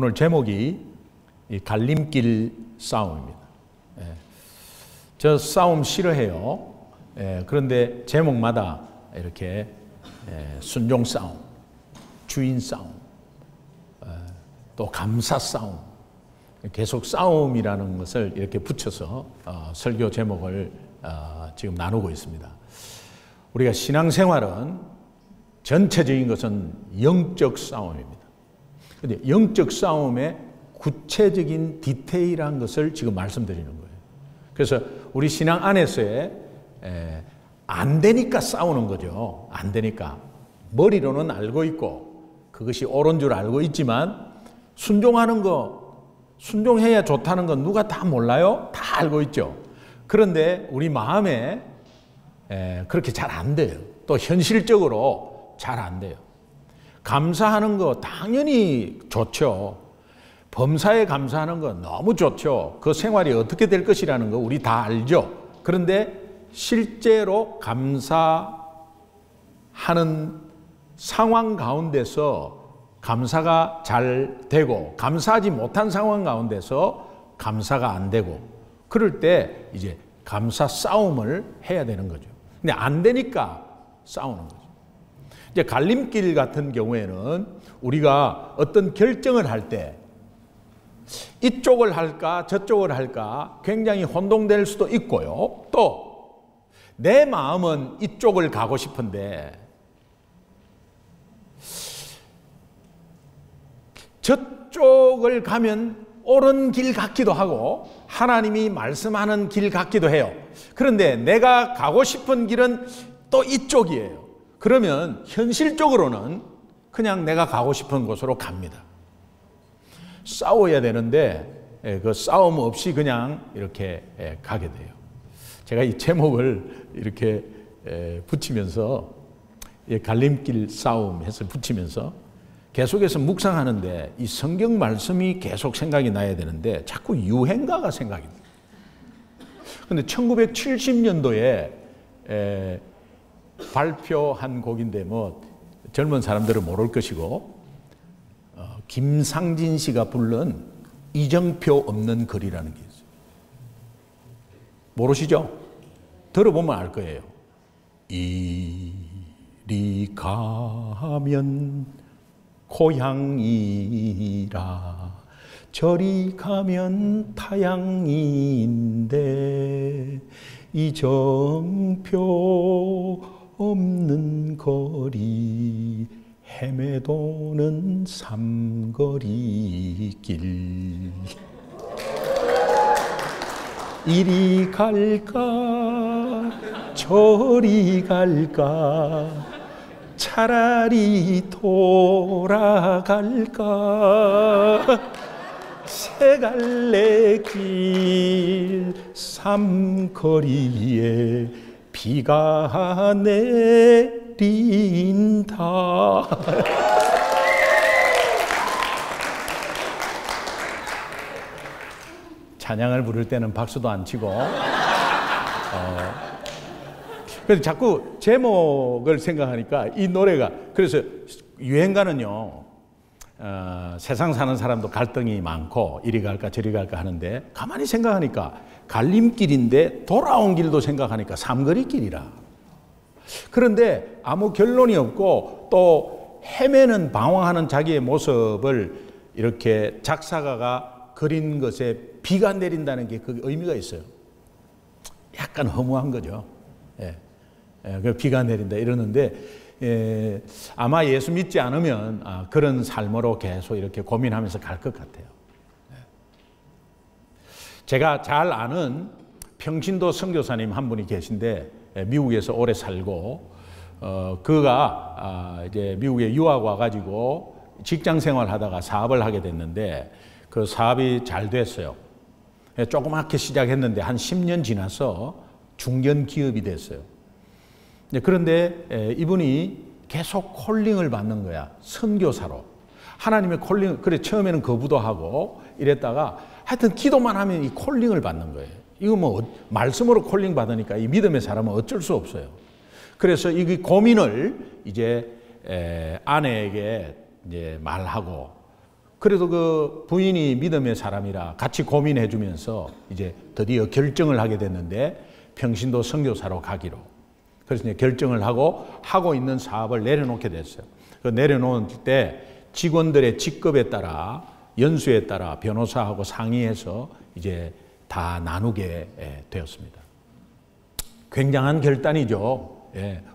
오늘 제목이 이 갈림길 싸움입니다. 저 싸움 싫어해요. 그런데 제목마다 이렇게 순종 싸움, 주인 싸움, 또 감사 싸움, 계속 싸움이라는 것을 이렇게 붙여서 설교 제목을 지금 나누고 있습니다. 우리가 신앙생활은 전체적인 것은 영적 싸움입니다. 그런데 영적 싸움의 구체적인 디테일한 것을 지금 말씀드리는 거예요. 그래서 우리 신앙 안에서의 안 되니까 싸우는 거죠. 안 되니까. 머리로는 알고 있고 그것이 옳은 줄 알고 있지만 순종하는 거, 순종해야 좋다는 건 누가 다 몰라요? 다 알고 있죠. 그런데 우리 마음에 그렇게 잘 안 돼요. 또 현실적으로 잘 안 돼요. 감사하는 거 당연히 좋죠. 범사에 감사하는 거 너무 좋죠. 그 생활이 어떻게 될 것이라는 거 우리 다 알죠. 그런데 실제로 감사하는 상황 가운데서 감사가 잘 되고 감사하지 못한 상황 가운데서 감사가 안 되고 그럴 때 이제 감사 싸움을 해야 되는 거죠. 근데 안 되니까 싸우는 거죠. 이제 갈림길 같은 경우에는 우리가 어떤 결정을 할 때 이쪽을 할까 저쪽을 할까 굉장히 혼동될 수도 있고요. 또 내 마음은 이쪽을 가고 싶은데 저쪽을 가면 옳은 길 같기도 하고 하나님이 말씀하는 길 같기도 해요. 그런데 내가 가고 싶은 길은 또 이쪽이에요. 그러면 현실적으로는 그냥 내가 가고 싶은 곳으로 갑니다. 싸워야 되는데 그 싸움 없이 그냥 이렇게 가게 돼요. 제가 이 제목을 이렇게 붙이면서 갈림길 싸움 해서 붙이면서 계속해서 묵상하는데 이 성경 말씀이 계속 생각이 나야 되는데 자꾸 유행가가 생각이 나요. 그런데 1970년도에 발표한 곡인데 뭐 젊은 사람들은 모를 것이고 김상진 씨가 부른 이정표 없는 거리라는 게 있어요. 모르시죠? 들어보면 알 거예요. 이리 가면 고향이라 저리 가면 타향인데 이정표 없는 거리 헤매도는 삼거리길 이리 갈까 저리 갈까 차라리 돌아갈까 세 갈래 길 삼거리에 비가 내린다. 찬양을 부를 때는 박수도 안 치고 그래서 자꾸 제목을 생각하니까 이 노래가 그래서 유행가는요 세상 사는 사람도 갈등이 많고 이리 갈까 저리 갈까 하는데 가만히 생각하니까 갈림길인데 돌아온 길도 생각하니까 삼거리길이라. 그런데 아무 결론이 없고 또 헤매는 방황하는 자기의 모습을 이렇게 작사가가 그린 것에 비가 내린다는 게 그 의미가 있어요. 약간 허무한 거죠. 비가 내린다 이러는데 아마 예수 믿지 않으면 그런 삶으로 계속 이렇게 고민하면서 갈 것 같아요. 제가 잘 아는 평신도 선교사님 한 분이 계신데 미국에서 오래 살고 그가 이제 미국에 유학 와가지고 직장 생활하다가 사업을 하게 됐는데 그 사업이 잘 됐어요. 조그맣게 시작했는데 한 10년 지나서 중견 기업이 됐어요. 그런데 이분이 계속 콜링을 받는 거야. 선교사로. 하나님의 콜링, 그래 처음에는 거부도 하고 이랬다가 하여튼 기도만 하면 이 콜링을 받는 거예요. 이거 뭐 말씀으로 콜링 받으니까 이 믿음의 사람은 어쩔 수 없어요. 그래서 이 고민을 이제 아내에게 이제 말하고 그래도 그 부인이 믿음의 사람이라 같이 고민해 주면서 이제 드디어 결정을 하게 됐는데 평신도 선교사로 가기로. 그래서 이제 결정을 하고 있는 사업을 내려놓게 됐어요. 그 내려놓을 때 직원들의 직급에 따라 연수에 따라 변호사하고 상의해서 이제 다 나누게 되었습니다. 굉장한 결단이죠.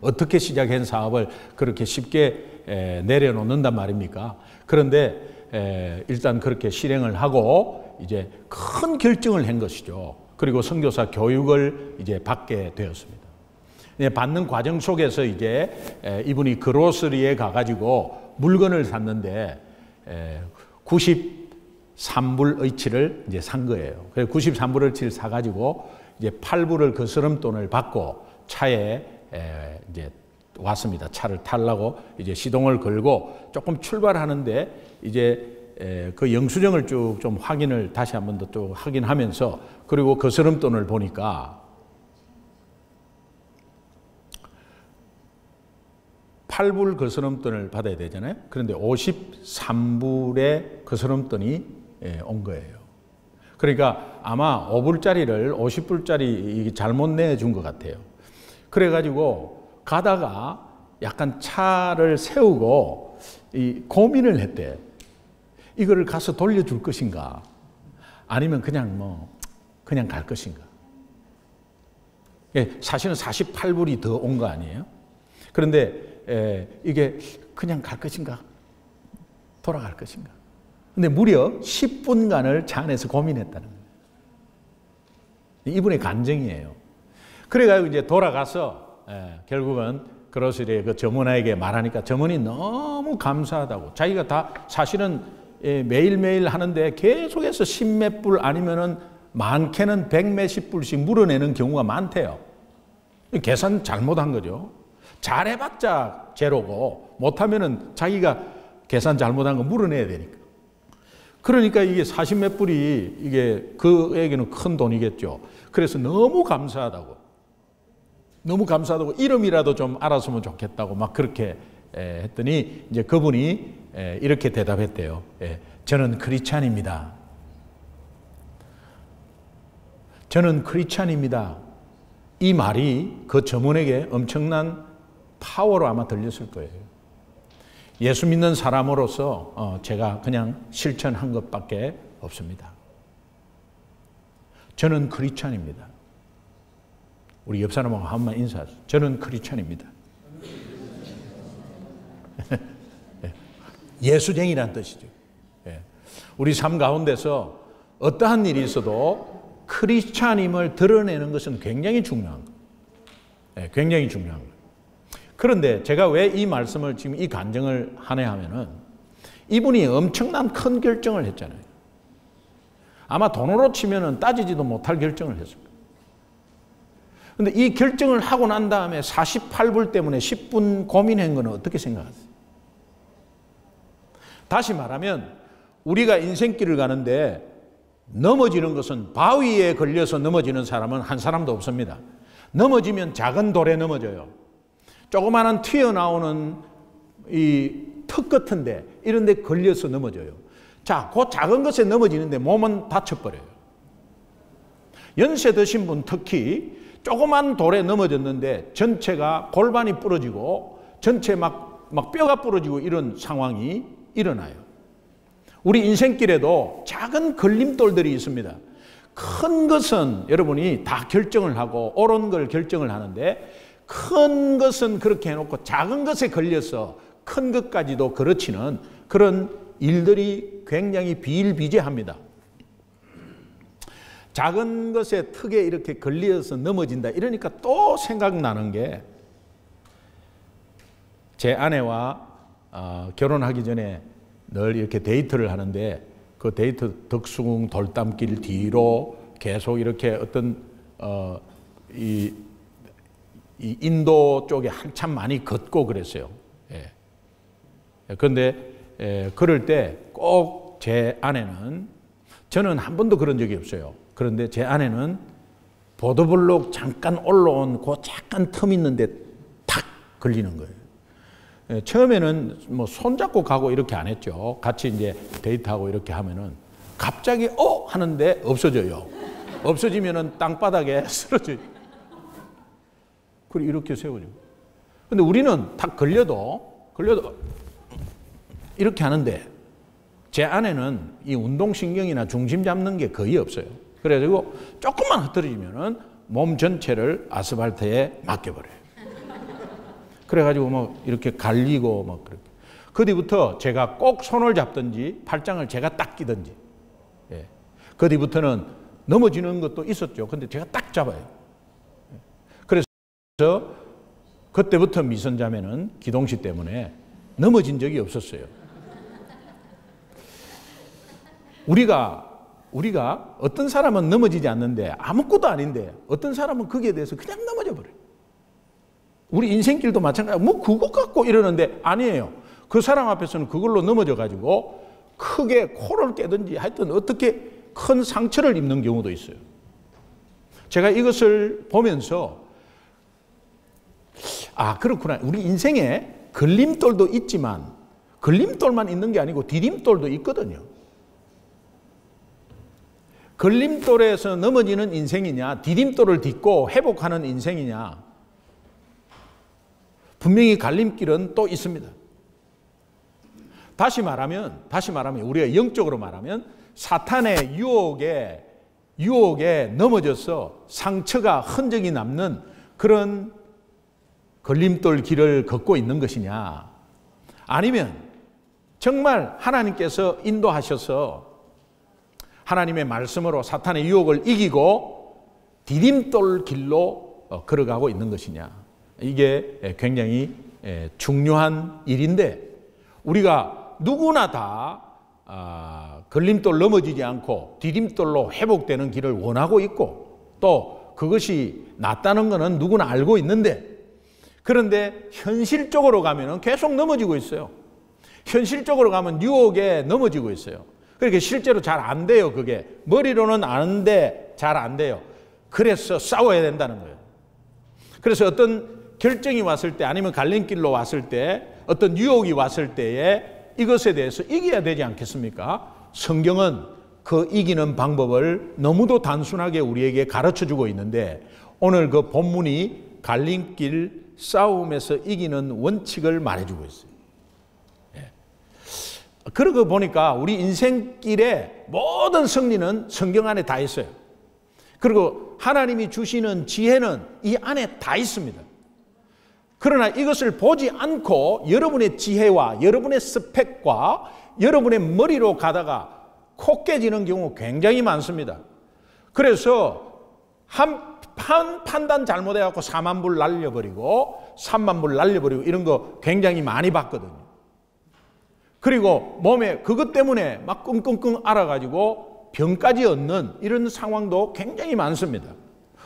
어떻게 시작한 사업을 그렇게 쉽게 내려놓는단 말입니까? 그런데 일단 그렇게 실행을 하고 이제 큰 결정을 한 것이죠. 그리고 선교사 교육을 이제 받게 되었습니다. 받는 과정 속에서 이제 이분이 그로서리에 가가지고 물건을 샀는데 93불어치를 이제 산 거예요. 그래서 93불어치를 사가지고 이제 8불을 거스름돈을 받고 차에 이제 왔습니다. 차를 타려고 이제 시동을 걸고 조금 출발하는데 이제 그 영수증을 쭉 좀 확인을 다시 한 번 더 쭉 확인하면서 그리고 거스름돈을 보니까 8불 거스름돈을 받아야 되잖아요. 그런데 53불의 거스름돈이 온 거예요. 그러니까 아마 5불짜리를 50불짜리 잘못 내준 것 같아요. 그래가지고 가다가 약간 차를 세우고 고민을 했대. 이거를 가서 돌려줄 것인가? 아니면 그냥 갈 것인가? 사실은 48불이 더 온 거 아니에요? 그런데 이게 그냥 갈 것인가? 돌아갈 것인가? 근데 무려 10분간을 차 안에서 고민했다는 거예요. 이분의 감정이에요. 그래가지고 이제 돌아가서 결국은 그로스리의 그 점원에게 말하니까 점원이 너무 감사하다고. 자기가 다 사실은 매일매일 하는데 계속해서 10몇 불 아니면은 많게는 100몇십 불씩 물어내는 경우가 많대요. 계산 잘못한 거죠. 잘해봤자 제로고 못하면은 자기가 계산 잘못한 거 물어내야 되니까. 그러니까 이게 40몇 불이 이게 그에게는 큰 돈이겠죠. 그래서 너무 감사하다고 이름이라도 좀 알았으면 좋겠다고 막 그렇게 했더니 이제 그분이 이렇게 대답했대요. 저는 크리스찬입니다. 저는 크리스찬입니다. 이 말이 그 점원에게 엄청난 파워로 아마 들렸을 거예요. 예수 믿는 사람으로서 제가 그냥 실천한 것밖에 없습니다. 저는 크리스찬입니다. 우리 옆 사람하고 한 번 인사하세요. 저는 크리스찬입니다. 예수쟁이란 뜻이죠. 우리 삶 가운데서 어떠한 일이 있어도 크리스찬임을 드러내는 것은 굉장히 중요한 거예요. 굉장히 중요한 거예요. 그런데 제가 왜 이 말씀을 지금 이 간증을 하냐 하면은 이분이 엄청난 큰 결정을 했잖아요. 아마 돈으로 치면은 따지지도 못할 결정을 했을 거예요. 근데 이 결정을 하고 난 다음에 48불 때문에 10분 고민한 거는 어떻게 생각하세요? 다시 말하면 우리가 인생길을 가는데 넘어지는 것은 바위에 걸려서 넘어지는 사람은 한 사람도 없습니다. 넘어지면 작은 돌에 넘어져요. 조그마한 튀어나오는 이 턱 같은데 이런 데 걸려서 넘어져요. 자, 그 작은 것에 넘어지는데 몸은 다쳐버려요. 연세 드신 분 특히 조그만 돌에 넘어졌는데 전체가 골반이 부러지고 전체 막 뼈가 부러지고 이런 상황이 일어나요. 우리 인생길에도 작은 걸림돌들이 있습니다. 큰 것은 여러분이 다 결정을 하고 옳은 걸 결정을 하는데 큰 것은 그렇게 해놓고 작은 것에 걸려서 큰 것까지도 그렇지는 그런 일들이 굉장히 비일비재합니다. 작은 것에 턱에 이렇게 걸려서 넘어진다 이러니까 또 생각나는 게 제 아내와 결혼하기 전에 늘 이렇게 데이트를 하는데 그 데이트 덕수궁 돌담길 뒤로 계속 이렇게 어떤 이 인도 쪽에 한참 많이 걷고 그랬어요. 그런데 그럴 때 꼭 제 아내는 저는 한 번도 그런 적이 없어요. 그런데 제 아내는 보도블록 잠깐 올라온 그 잠깐 틈 있는데 탁 걸리는 거예요. 처음에는 뭐 손잡고 가고 이렇게 안 했죠. 같이 이제 데이트하고 이렇게 하면은 갑자기 하는데 없어져요. 없어지면은 땅바닥에 쓰러져요. 그리고 이렇게 세워지고. 근데 우리는 딱 걸려도 이렇게 하는데 제 아내는 이 운동신경이나 중심 잡는 게 거의 없어요. 그래가지고 조금만 흐트러지면은 몸 전체를 아스팔트에 맡겨버려요. 그래가지고 뭐 이렇게 갈리고 막 그렇게. 그 뒤부터 제가 꼭 손을 잡든지 팔짱을 제가 딱 끼든지. 예. 그 뒤부터는 넘어지는 것도 있었죠. 근데 제가 딱 잡아요. 그래서 그때부터 미선자매는 기동씨 때문에 넘어진 적이 없었어요. 우리가 어떤 사람은 넘어지지 않는데 아무것도 아닌데 어떤 사람은 거기에 대해서 그냥 넘어져 버려요. 우리 인생길도 마찬가지고 뭐 그거 갖고 이러는데 아니에요. 그 사람 앞에서는 그걸로 넘어져 가지고 크게 코를 깨든지 하여튼 어떻게 큰 상처를 입는 경우도 있어요. 제가 이것을 보면서 그렇구나. 우리 인생에 걸림돌도 있지만 걸림돌만 있는 게 아니고 디딤돌도 있거든요. 걸림돌에서 넘어지는 인생이냐 디딤돌을 딛고 회복하는 인생이냐 분명히 갈림길은 또 있습니다. 다시 말하면 우리가 영적으로 말하면 사탄의 유혹에 넘어져서 상처가 흔적이 남는 그런 걸림돌 길을 걷고 있는 것이냐 아니면 정말 하나님께서 인도하셔서 하나님의 말씀으로 사탄의 유혹을 이기고 디딤돌 길로 걸어가고 있는 것이냐 이게 굉장히 중요한 일인데 우리가 누구나 다 걸림돌 넘어지지 않고 디딤돌로 회복되는 길을 원하고 있고 또 그것이 낫다는 것은 누구나 알고 있는데 그런데 현실적으로 가면 계속 넘어지고 있어요. 현실적으로 가면 유혹에 넘어지고 있어요. 그러니까 실제로 잘 안 돼요. 그게 머리로는 아는데 잘 안 돼요. 그래서 싸워야 된다는 거예요. 그래서 어떤 결정이 왔을 때 아니면 갈림길로 왔을 때 어떤 유혹이 왔을 때에 이것에 대해서 이겨야 되지 않겠습니까? 성경은 그 이기는 방법을 너무도 단순하게 우리에게 가르쳐주고 있는데 오늘 그 본문이 갈림길 싸움에서 이기는 원칙을 말해주고 있어요. 그러고 보니까 우리 인생길의 모든 승리는 성경 안에 다 있어요. 그리고 하나님이 주시는 지혜는 이 안에 다 있습니다. 그러나 이것을 보지 않고 여러분의 지혜와 여러분의 스펙과 여러분의 머리로 가다가 코 깨지는 경우 굉장히 많습니다. 그래서 한 판단 잘못해갖고 4만 불 날려버리고 3만 불 날려버리고 이런 거 굉장히 많이 봤거든요. 그리고 몸에 그것 때문에 막 끙끙끙 앓아가지고 병까지 얻는 이런 상황도 굉장히 많습니다.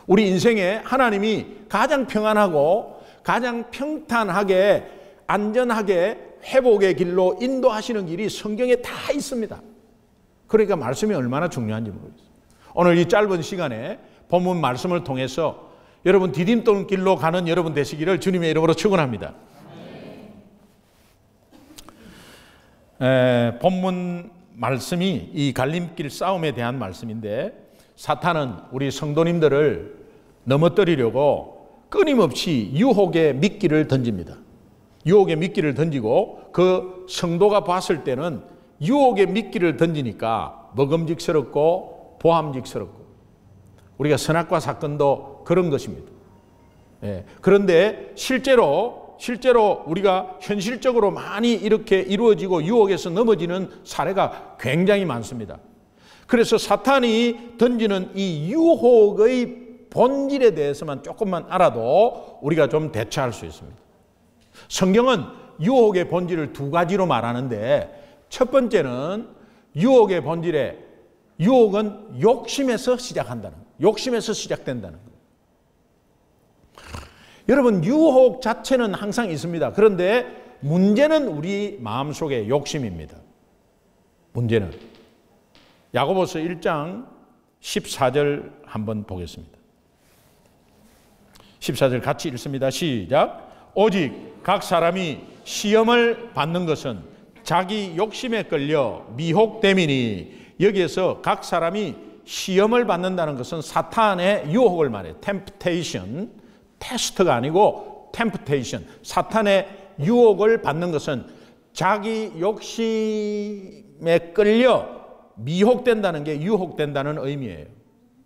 우리 인생에 하나님이 가장 평안하고 가장 평탄하게 안전하게 회복의 길로 인도하시는 길이 성경에 다 있습니다. 그러니까 말씀이 얼마나 중요한지 모르겠어요. 오늘 이 짧은 시간에 본문 말씀을 통해서 여러분 디딤돌 길로 가는 여러분 되시기를 주님의 이름으로 축원합니다. 본문 말씀이 이 갈림길 싸움에 대한 말씀인데 사탄은 우리 성도님들을 넘어뜨리려고 끊임없이 유혹의 미끼를 던집니다. 유혹의 미끼를 던지고 그 성도가 봤을 때는 유혹의 미끼를 던지니까 먹음직스럽고 보함직스럽고 우리가 선악과 사건도 그런 것입니다. 그런데 실제로 우리가 현실적으로 많이 이렇게 이루어지고 유혹에서 넘어지는 사례가 굉장히 많습니다. 그래서 사탄이 던지는 이 유혹의 본질에 대해서만 조금만 알아도 우리가 좀 대처할 수 있습니다. 성경은 유혹의 본질을 두 가지로 말하는데 첫 번째는 유혹의 본질에 유혹은 욕심에서 시작된다는 거예요. 여러분 유혹 자체는 항상 있습니다. 그런데 문제는 우리 마음속의 욕심입니다. 문제는 야고보서 1장 14절 한번 보겠습니다. 14절 같이 읽습니다. 시작. 오직 각 사람이 시험을 받는 것은 자기 욕심에 끌려 미혹됨이니, 여기에서 각 사람이 시험을 받는다는 것은 사탄의 유혹을 말해요. temptation, 테스트가 아니고 temptation. 사탄의 유혹을 받는 것은 자기 욕심에 끌려 미혹된다는 게 유혹된다는 의미예요.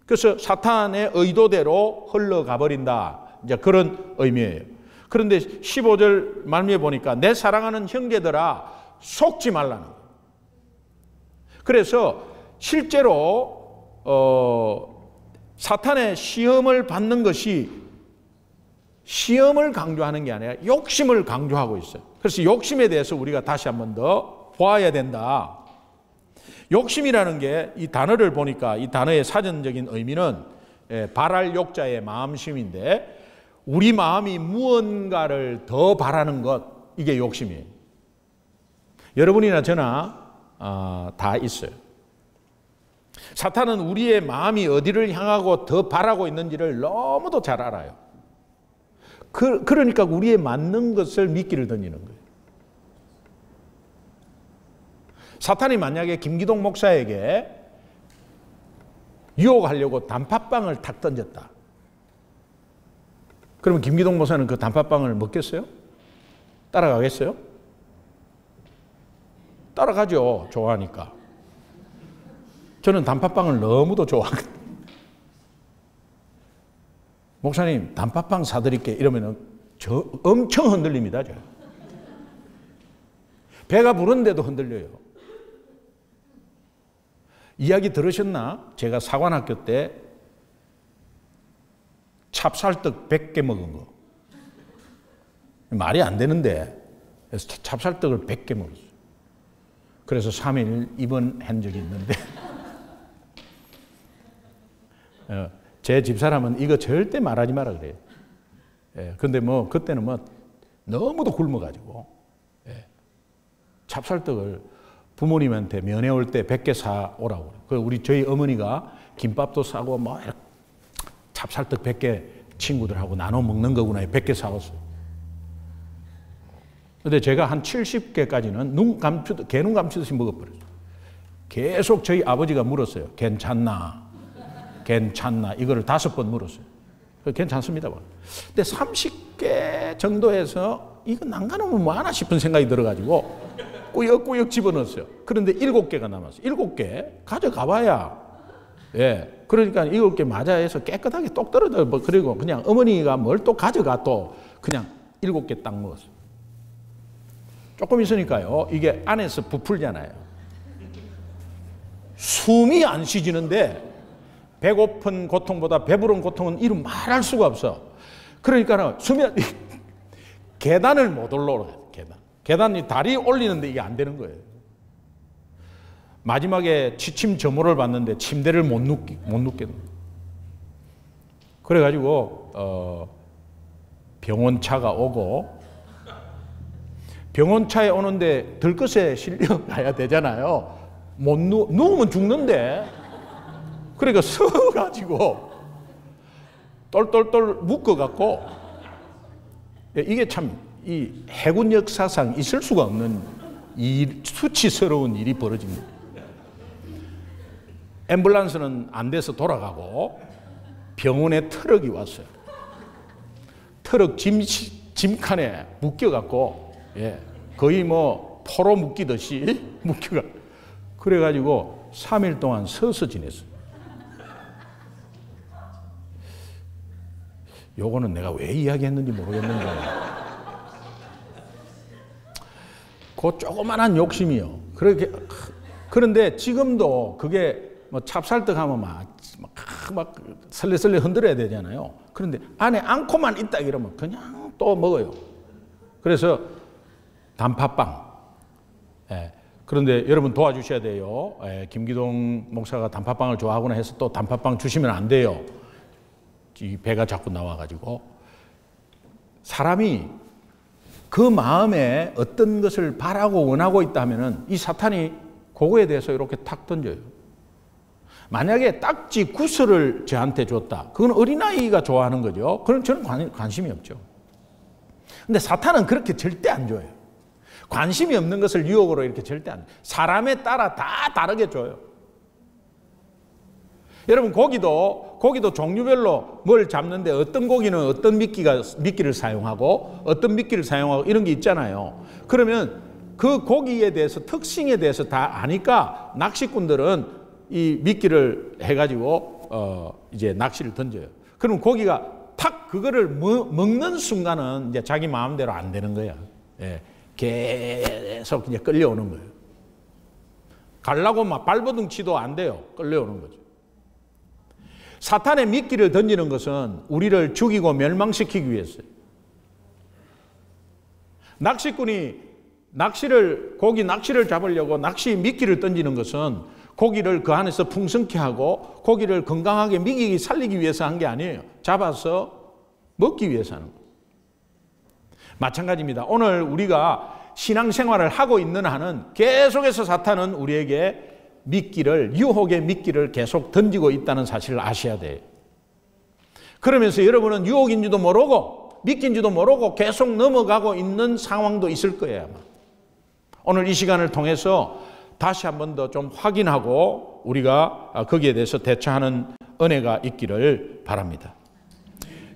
그래서 사탄의 의도대로 흘러가 버린다, 이제 그런 의미예요. 그런데 15절 말미에 보니까 내 사랑하는 형제들아 속지 말라는 거예요. 그래서 실제로 사탄의 시험을 받는 것이 시험을 강조하는 게 아니라 욕심을 강조하고 있어요. 그래서 욕심에 대해서 우리가 다시 한 번 더 보아야 된다. 욕심이라는 게 이 단어를 보니까 이 단어의 사전적인 의미는 바랄 욕자의 마음심인데, 우리 마음이 무언가를 더 바라는 것, 이게 욕심이에요. 여러분이나 저나 다 있어요. 사탄은 우리의 마음이 어디를 향하고 더 바라고 있는지를 너무도 잘 알아요. 그러니까 우리의 맞는 것을 미끼를 던지는 거예요. 사탄이 만약에 김기동 목사에게 유혹하려고 단팥빵을 탁 던졌다. 그러면 김기동 목사는 그 단팥빵을 먹겠어요? 따라가겠어요? 따라가죠. 좋아하니까. 저는 단팥빵을 너무도 좋아하거든요. 목사님, 단팥빵 사드릴게. 이러면은 저 엄청 흔들립니다. 저. 배가 부른데도 흔들려요. 이야기 들으셨나? 제가 사관학교 때 찹쌀떡 100개 먹은 거. 말이 안 되는데 찹쌀떡을 100개 먹었어요. 그래서 3일 입원한 적이 있는데 제 집사람은 이거 절대 말하지 마라 그래요. 근데 뭐 그때는 뭐 너무도 굶어가지고 찹쌀떡을 부모님한테 면회 올 때 100개 사 오라고 그래요. 저희 어머니가 김밥도 싸고 뭐 찹쌀떡 100개 친구들하고 나눠 먹는 거구나 100개 사왔어요. 근데 제가 한 70개까지는 개눈 감추듯이 먹어버렸어요. 계속 저희 아버지가 물었어요. 괜찮나? 괜찮나? 이거를 5번 물었어요. 괜찮습니다. 근데 30개 정도에서 이거 난간하면 뭐 하나 싶은 생각이 들어가지고 꾸역꾸역 집어넣었어요. 그런데 7개가 남았어요. 7개 가져가봐야. 예. 그러니까 7개 맞아 해서 깨끗하게 똑 떨어져. 그리고 그냥 어머니가 뭘 또 가져가 또 그냥 7개 딱 먹었어요. 조금 있으니까요. 이게 안에서 부풀잖아요. 숨이 안 쉬지는데 배고픈 고통보다 배부른 고통은 이름 말할 수가 없어. 그러니까 숨이 계단을 못 올라가요. 계단이 다리 올리는데 이게 안 되는 거예요. 마지막에 취침 점호를 받는데 침대를 못 눕겠는. 그래가지고 병원차가 오고 병원차에 오는데 들것에 실려 가야 되잖아요. 못 누우면 죽는데. 그러니까 서가지고 똘똘똘 묶어갖고 이게 참 이 해군 역사상 있을 수가 없는 수치스러운 일이 벌어집니다. 앰뷸런스는 안 돼서 돌아가고 병원에 트럭이 왔어요. 트럭 짐칸에 묶여갖고 거의 뭐 포로 묶이듯이 묶여가. 그래가지고 3일 동안 서서 지냈어요. 요거는 내가 왜 이야기했는지 모르겠는데 그 조그만한 욕심이요. 그런데 지금도 그게 뭐 찹쌀떡 하면 막 설레설레 흔들어야 되잖아요. 그런데 안에 앙코만 있다 이러면 그냥 또 먹어요. 그래서 단팥빵. 그런데 여러분 도와주셔야 돼요. 김기동 목사가 단팥빵을 좋아하거나 해서 또 단팥빵 주시면 안 돼요. 이 배가 자꾸 나와가지고. 사람이 그 마음에 어떤 것을 바라고 원하고 있다 하면은 이 사탄이 그거에 대해서 이렇게 탁 던져요. 만약에 딱지 구슬을 저한테 줬다. 그건 어린아이가 좋아하는 거죠. 그럼 저는 관심이 없죠. 근데 사탄은 그렇게 절대 안 줘요. 관심이 없는 것을 유혹으로 이렇게 절대 안 돼. 사람에 따라 다 다르게 줘요. 여러분 고기도 종류별로 뭘 잡는데 어떤 고기는 어떤 미끼를 사용하고 어떤 미끼를 사용하고 이런 게 있잖아요. 그러면 그 고기에 대해서 특징에 대해서 다 아니까 낚시꾼들은 이 미끼를 해가지고 이제 낚시를 던져요. 그럼 고기가 탁 그거를 먹는 순간은 이제 자기 마음대로 안 되는 거야. 예, 계속 이제 끌려오는 거예요. 가려고 막 발버둥 치도 안 돼요. 끌려오는 거죠. 사탄의 미끼를 던지는 것은 우리를 죽이고 멸망시키기 위해서요. 낚시꾼이 고기 낚시를 잡으려고 낚시 미끼를 던지는 것은 고기를 그 안에서 풍성케 하고 고기를 건강하게 미끼 살리기 위해서 한 게 아니에요. 잡아서 먹기 위해서 하는 거예요. 마찬가지입니다. 오늘 우리가 신앙생활을 하고 있는 한은 계속해서 사탄은 우리에게 유혹의 미끼를 계속 던지고 있다는 사실을 아셔야 돼요. 그러면서 여러분은 유혹인지도 모르고 미끼인지도 모르고 계속 넘어가고 있는 상황도 있을 거예요. 아마. 오늘 이 시간을 통해서 다시 한 번 더 좀 확인하고 우리가 거기에 대해서 대처하는 은혜가 있기를 바랍니다.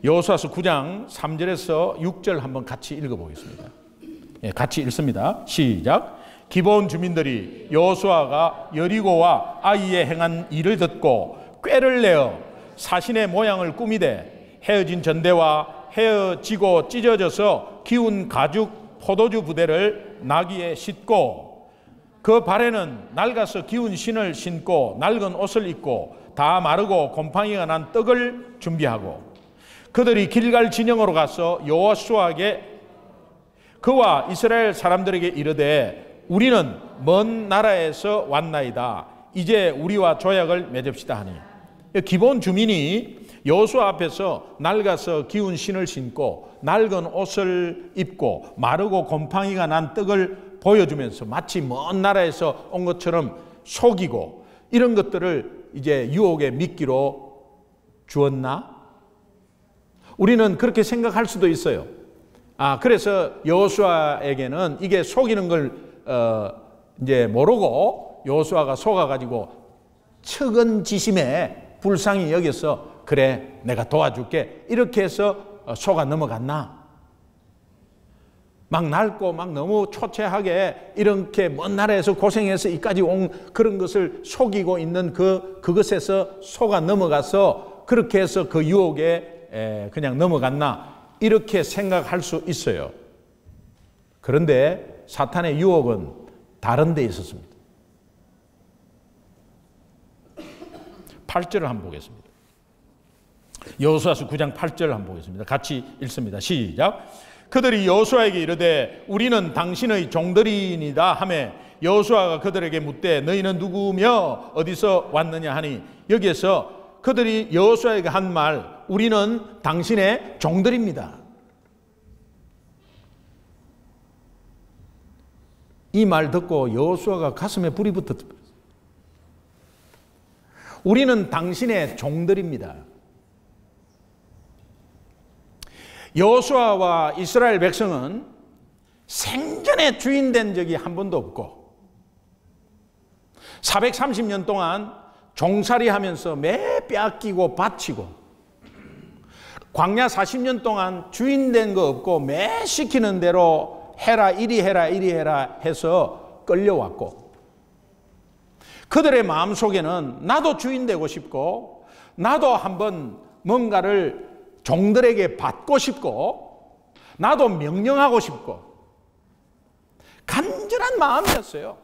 여호수아서 9장 3절에서 6절 한번 같이 읽어보겠습니다. 예, 같이 읽습니다. 시작. 기브온 주민들이 여호수아가 여리고와 아이에 행한 일을 듣고 꾀를 내어 사신의 모양을 꾸미되 헤어진 전대와 헤어지고 찢어져서 기운 가죽 포도주 부대를 나귀에 싣고 그 발에는 낡아서 기운 신을 신고 낡은 옷을 입고 다 마르고 곰팡이가 난 떡을 준비하고 그들이 길갈 진영으로 가서 여호수아에게 그와 이스라엘 사람들에게 이르되 우리는 먼 나라에서 왔나이다. 이제 우리와 조약을 맺읍시다 하니 기브온 주민이 여호수아 앞에서 낡아서 기운 신을 신고 낡은 옷을 입고 마르고 곰팡이가 난 떡을 보여주면서 마치 먼 나라에서 온 것처럼 속이고 이런 것들을 이제 유혹의 미끼로 주었나? 우리는 그렇게 생각할 수도 있어요. 그래서 여호수아에게는 이게 속이는 걸 이제 모르고 여호수아가 속아가지고 측은지심에 불쌍히 여겨서 그래 내가 도와줄게 이렇게 해서 속아 넘어갔나? 막 낡고 막 너무 초췌하게 이렇게 먼 나라에서 고생해서 이까지 온 그런 것을 속이고 있는 그것에서 속아 넘어가서 그렇게 해서 그 유혹에 그냥 넘어갔나? 이렇게 생각할 수 있어요. 그런데 사탄의 유혹은 다른 데 있었습니다. 8절을 한번 보겠습니다. 여호수아서 9장 8절을 한번 보겠습니다. 같이 읽습니다. 시작. 그들이 여호수아에게 이르되 우리는 당신의 종들이니이다 하매 여호수아가 그들에게 묻되 너희는 누구며 어디서 왔느냐 하니 여기에서 그들이 여호수아에게 한 말 우리는 당신의 종들입니다. 이 말 듣고 여호수아가 가슴에 불이 붙었습니다. 우리는 당신의 종들입니다. 여호수아와 이스라엘 백성은 생전에 주인된 적이 한 번도 없고 430년 동안 종살이하면서 매 빼앗기고 바치고 광야 40년 동안 주인된 거 없고 매 시키는 대로 해라 이리 해라 이리 해라 해서 끌려왔고 그들의 마음속에는 나도 주인되고 싶고 나도 한번 뭔가를 종들에게 받고 싶고 나도 명령하고 싶고 간절한 마음이었어요.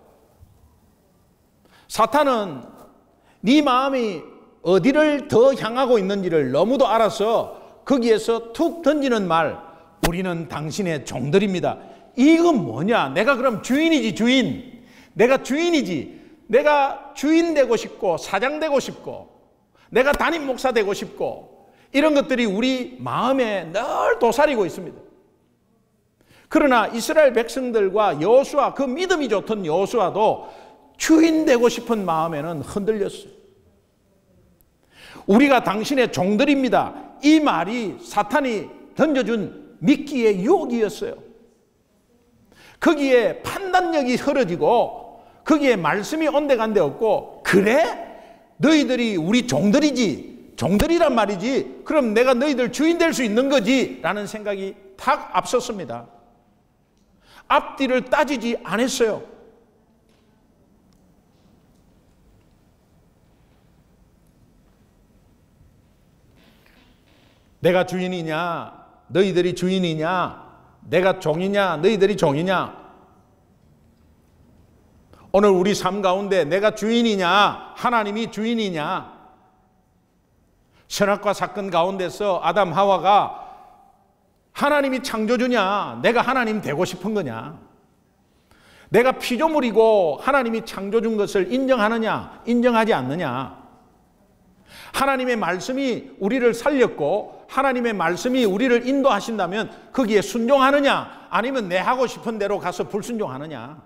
사탄은 네 마음이 어디를 더 향하고 있는지를 너무도 알아서 거기에서 툭 던지는 말 우리는 당신의 종들입니다. 이건 뭐냐? 내가 그럼 주인이지 주인. 내가 주인이지. 내가 주인 되고 싶고 사장 되고 싶고 내가 담임 목사 되고 싶고 이런 것들이 우리 마음에 늘 도사리고 있습니다. 그러나 이스라엘 백성들과 여호수아 그 믿음이 좋던 여호수아도 주인 되고 싶은 마음에는 흔들렸어요. 우리가 당신의 종들입니다. 이 말이 사탄이 던져준 미끼의 유혹이었어요. 거기에 판단력이 흐려지고 거기에 말씀이 온데간데 없고, 그래? 너희들이 우리 종들이지, 종들이란 말이지, 그럼 내가 너희들 주인 될 수 있는 거지 라는 생각이 탁 앞섰습니다. 앞뒤를 따지지 않았어요. 내가 주인이냐, 너희들이 주인이냐, 내가 종이냐, 너희들이 종이냐. 오늘 우리 삶 가운데 내가 주인이냐, 하나님이 주인이냐. 선악과 사건 가운데서 아담 하와가 하나님이 창조주냐, 내가 하나님 되고 싶은 거냐. 내가 피조물이고 하나님이 창조준 것을 인정하느냐, 인정하지 않느냐. 하나님의 말씀이 우리를 살렸고 하나님의 말씀이 우리를 인도하신다면 거기에 순종하느냐, 아니면 내 하고 싶은 대로 가서 불순종하느냐.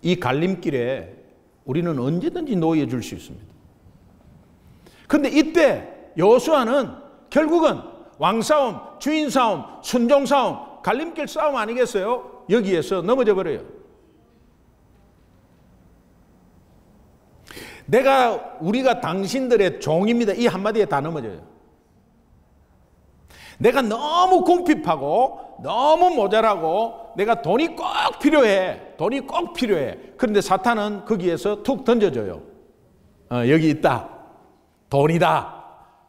이 갈림길에 우리는 언제든지 놓여 줄 수 있습니다. 그런데 이때 여호수아는 결국은 왕싸움, 주인싸움, 순종싸움, 갈림길 싸움 아니겠어요? 여기에서 넘어져 버려요. 우리가 당신들의 종입니다. 이 한마디에 다 넘어져요. 내가 너무 궁핍하고 너무 모자라고 내가 돈이 꼭 필요해. 돈이 꼭 필요해. 그런데 사탄은 거기에서 툭 던져줘요. 여기 있다. 돈이다.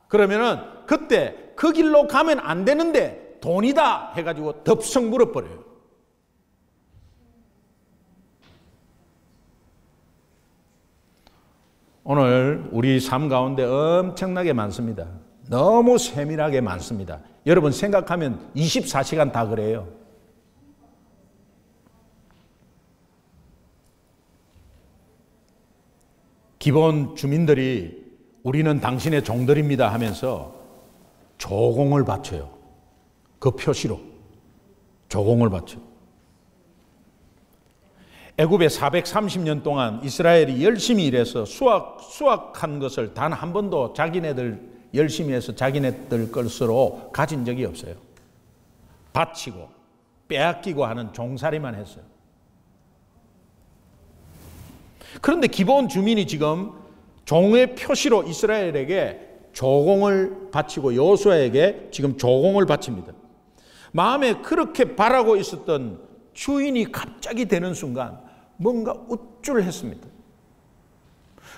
그러면은 그때 그 길로 가면 안 되는데 돈이다 해가지고 덥석 물어버려요. 오늘 우리 삶 가운데 엄청나게 많습니다. 너무 세밀하게 많습니다. 여러분 생각하면 24시간 다 그래요. 기본 주민들이 우리는 당신의 종들입니다 하면서 조공을 바쳐요. 그 표시로 조공을 바쳐요. 애굽에 430년 동안 이스라엘이 열심히 일해서 수확한 것을 단 한 번도 자기네들 열심히 해서 자기네들 것으로 가진 적이 없어요. 바치고 빼앗기고 하는 종살이만 했어요. 그런데 기본 주민이 지금 종의 표시로 이스라엘에게 조공을 바치고 여호수아에게 지금 조공을 바칩니다. 마음에 그렇게 바라고 있었던 주인이 갑자기 되는 순간 뭔가 우쭐했습니다.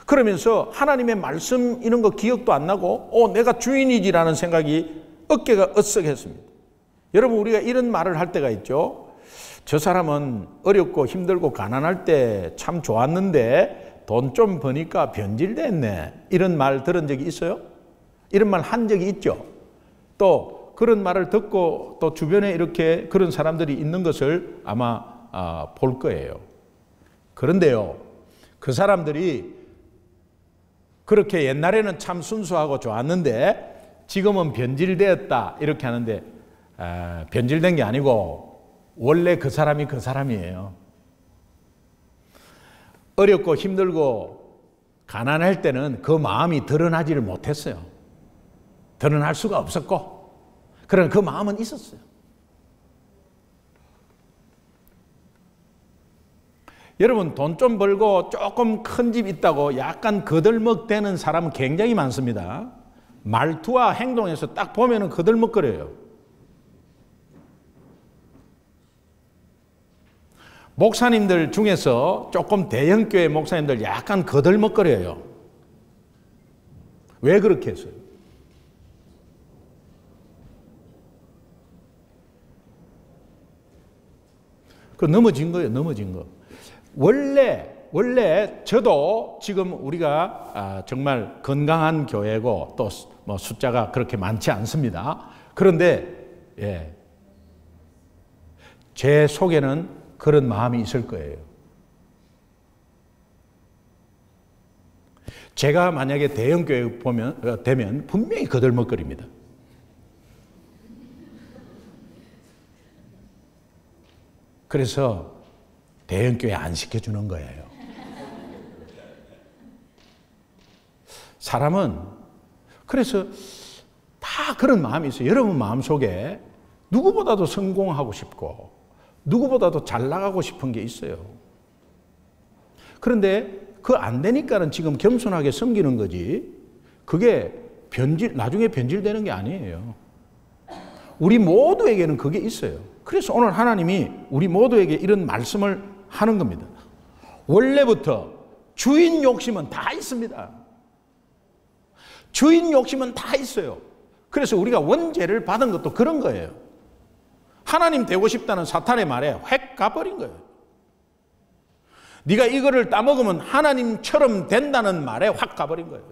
그러면서 하나님의 말씀 이런 거 기억도 안 나고 내가 주인이지라는 생각이 어깨가 으쓱했습니다. 여러분 우리가 이런 말을 할 때가 있죠. 저 사람은 어렵고 힘들고 가난할 때 참 좋았는데 돈 좀 버니까 변질됐네. 이런 말 들은 적이 있어요? 이런 말 한 적이 있죠. 또 그런 말을 듣고 또 주변에 이렇게 그런 사람들이 있는 것을 아마 볼 거예요. 그런데요, 그 사람들이 그렇게 옛날에는 참 순수하고 좋았는데 지금은 변질되었다 이렇게 하는데 변질된 게 아니고 원래 그 사람이 그 사람이에요. 어렵고 힘들고 가난할 때는 그 마음이 드러나지를 못했어요. 드러날 수가 없었고 그런 그 마음은 있었어요. 여러분 돈 좀 벌고 조금 큰 집 있다고 약간 거들먹대는 사람은 굉장히 많습니다. 말투와 행동에서 딱 보면은 거들먹거려요. 목사님들 중에서 조금 대형교회 목사님들 약간 거들먹거려요. 왜 그렇게 했어요? 그 넘어진 거예요. 넘어진 거. 원래 저도 지금 우리가 정말 건강한 교회고 또 뭐 숫자가 그렇게 많지 않습니다. 그런데 제 속에는 그런 마음이 있을 거예요. 제가 만약에 대형교회 되면 분명히 거들먹거립니다. 그래서 대형교회 안 시켜주는 거예요. 사람은 그래서 다 그런 마음이 있어요. 여러분 마음속에 누구보다도 성공하고 싶고 누구보다도 잘 나가고 싶은 게 있어요. 그런데 그 안 되니까는 지금 겸손하게 섬기는 거지, 그게 나중에 변질되는 게 아니에요. 우리 모두에게는 그게 있어요. 그래서 오늘 하나님이 우리 모두에게 이런 말씀을 하는 겁니다. 원래부터 주인 욕심은 다 있습니다. 주인 욕심은 다 있어요. 그래서 우리가 원죄를 받은 것도 그런 거예요. 하나님 되고 싶다는 사탄의 말에 획 가버린 거예요. 네가 이거를 따먹으면 하나님처럼 된다는 말에 확 가버린 거예요.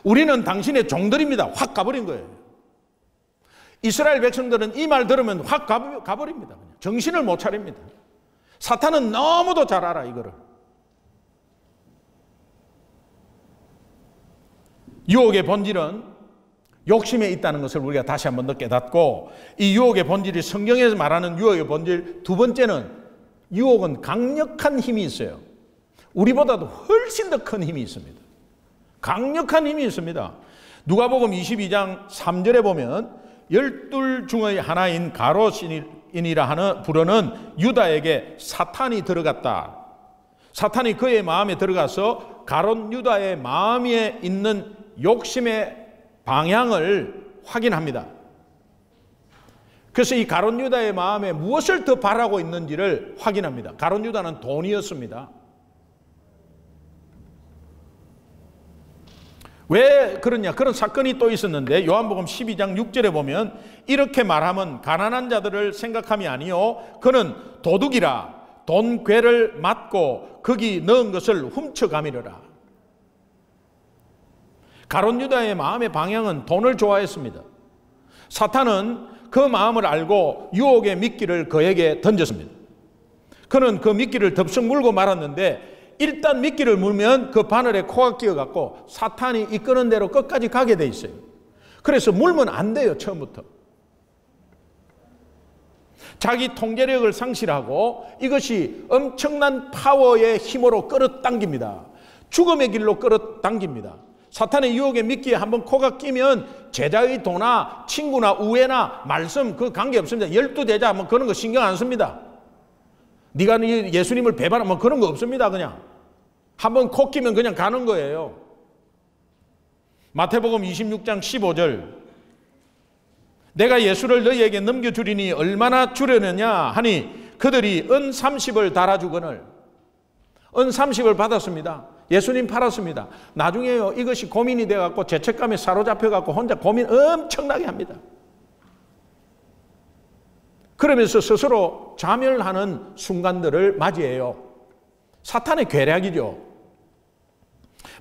우리는 당신의 종들입니다. 확 가버린 거예요. 이스라엘 백성들은 이 말 들으면 확 가버립니다. 정신을 못 차립니다. 사탄은 너무도 잘 알아, 이거를. 유혹의 본질은 욕심에 있다는 것을 우리가 다시 한번 더 깨닫고, 이 유혹의 본질이 성경에서 말하는 유혹의 본질 두 번째는, 유혹은 강력한 힘이 있어요. 우리보다도 훨씬 더 큰 힘이 있습니다. 강력한 힘이 있습니다. 누가복음 22장 3절에 보면 12 중의 하나인 가롯인이라 부르는 유다에게 사탄이 들어갔다. 사탄이 그의 마음에 들어가서 가롯 유다의 마음에 있는 욕심의 방향을 확인합니다. 그래서 이 가롯 유다의 마음에 무엇을 더 바라고 있는지를 확인합니다. 가롯 유다는 돈이었습니다. 왜 그러냐? 그런 사건이 또 있었는데 요한복음 12장 6절에 보면 이렇게 말하면 가난한 자들을 생각함이 아니요 그는 도둑이라 돈 괴를 맞고 거기 넣은 것을 훔쳐가미르라. 가롯 유다의 마음의 방향은 돈을 좋아했습니다. 사탄은 그 마음을 알고 유혹의 미끼를 그에게 던졌습니다. 그는 그 미끼를 덥석 물고 말았는데 일단 미끼를 물면 그 바늘에 코가 끼어갖고 사탄이 이끄는 대로 끝까지 가게 돼 있어요. 그래서 물면 안 돼요, 처음부터. 자기 통제력을 상실하고 이것이 엄청난 파워의 힘으로 끌어당깁니다. 죽음의 길로 끌어당깁니다. 사탄의 유혹의 미끼에 한번 코가 끼면 제자의 도나 친구나 우애나 말씀 그 관계없습니다. 12제자 뭐 그런 거 신경 안 씁니다. 네가 예수님을 배반하면 뭐 그런 거 없습니다. 그냥 한번 코 끼면 그냥 가는 거예요. 마태복음 26장 15절 내가 예수를 너희에게 넘겨주리니 얼마나 주려느냐 하니 그들이 은 30을 달아주거늘. 은 30을 받았습니다. 예수님 팔았습니다. 나중에요 이것이 고민이 돼갖고 죄책감에 사로잡혀갖고 혼자 고민 엄청나게 합니다. 그러면서 스스로 자멸하는 순간들을 맞이해요. 사탄의 괴략이죠.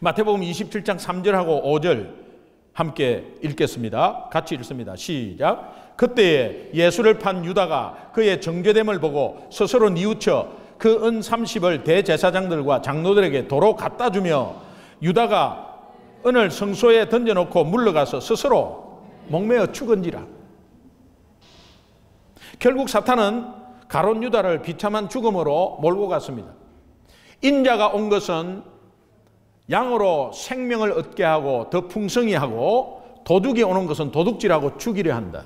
마태복음 27장 3절하고 5절 함께 읽겠습니다. 같이 읽습니다. 시작. 그때에 예수를 판 유다가 그의 정죄됨을 보고 스스로 뉘우쳐 그 은 30을 대제사장들과 장로들에게 도로 갖다 주며 유다가 은을 성소에 던져놓고 물러가서 스스로 목매어 죽은지라. 결국 사탄은 가롯 유다를 비참한 죽음으로 몰고 갔습니다. 인자가 온 것은 양으로 생명을 얻게 하고 더 풍성히 하고, 도둑이 오는 것은 도둑질하고 죽이려 한다.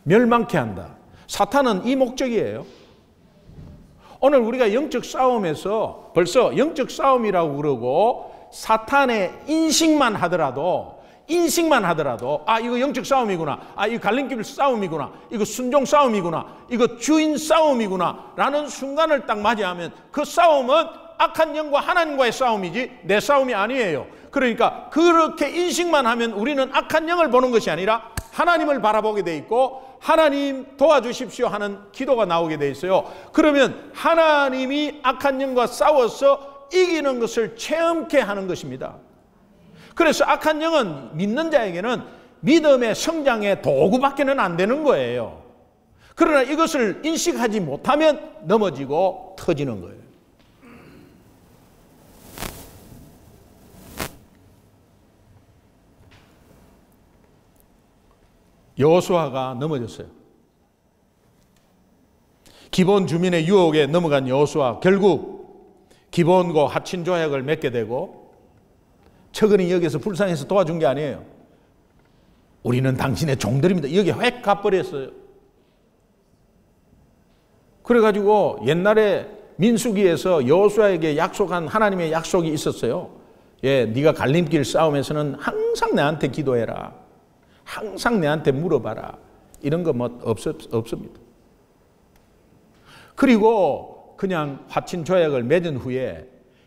멸망케 한다. 사탄은 이 목적이에요. 오늘 우리가 영적 싸움에서 벌써 영적 싸움이라고 그러고 사탄의 인식만 하더라도 아 이거 영적 싸움이구나, 아 이거 갈림길 싸움이구나, 이거 순종 싸움이구나, 이거 주인 싸움이구나 라는 순간을 딱 맞이하면 그 싸움은 악한 영과 하나님과의 싸움이지 내 싸움이 아니에요. 그러니까 그렇게 인식만 하면 우리는 악한 영을 보는 것이 아니라 하나님을 바라보게 돼 있고 하나님 도와주십시오 하는 기도가 나오게 돼 있어요. 그러면 하나님이 악한 영과 싸워서 이기는 것을 체험케 하는 것입니다. 그래서 악한 영은 믿는 자에게는 믿음의 성장의 도구밖에는 안 되는 거예요. 그러나 이것을 인식하지 못하면 넘어지고 터지는 거예요. 여호수아가 넘어졌어요. 기본 주민의 유혹에 넘어간 여호수아, 결국 기본고 하친 조약을 맺게 되고, 척은이 여기서 불쌍해서 도와준 게 아니에요. 우리는 당신의 종들입니다. 여기 획 가버렸어요. 그래가지고 옛날에 민수기에서 여호수아에게 약속한 하나님의 약속이 있었어요. 예, 네가 갈림길 싸움에서는 항상 내한테 기도해라. 항상 내한테 물어봐라. 이런 거 뭐 없습니다. 그리고 그냥 화친 조약을 맺은 후에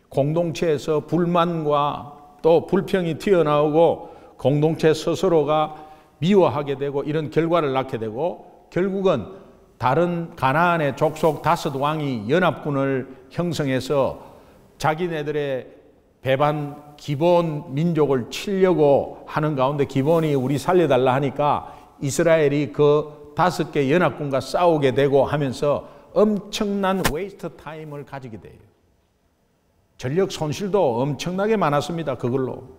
공동체에서 불만과 또 불평이 튀어나오고 공동체 스스로가 미워하게 되고 이런 결과를 낳게 되고 결국은 다른 가나안의 족속 5 왕이 연합군을 형성해서 자기네들의 배반 기본 민족을 치려고 하는 가운데 기본이 우리 살려달라 하니까 이스라엘이 그 5개 연합군과 싸우게 되고 하면서 엄청난 웨이스트 타임을 가지게 돼요. 전력 손실도 엄청나게 많았습니다. 그걸로.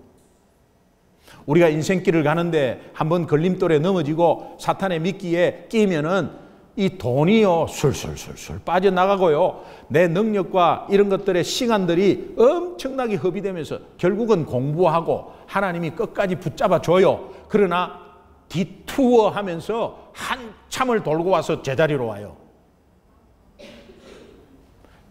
우리가 인생길을 가는데 한번 걸림돌에 넘어지고 사탄의 미끼에 끼면은 이 돈이요 술술술술 빠져나가고요. 내 능력과 이런 것들의 시간들이 엄청나게 허비되면서 결국은 공부하고 하나님이 끝까지 붙잡아 줘요. 그러나 디투어하면서 한참을 돌고 와서 제자리로 와요.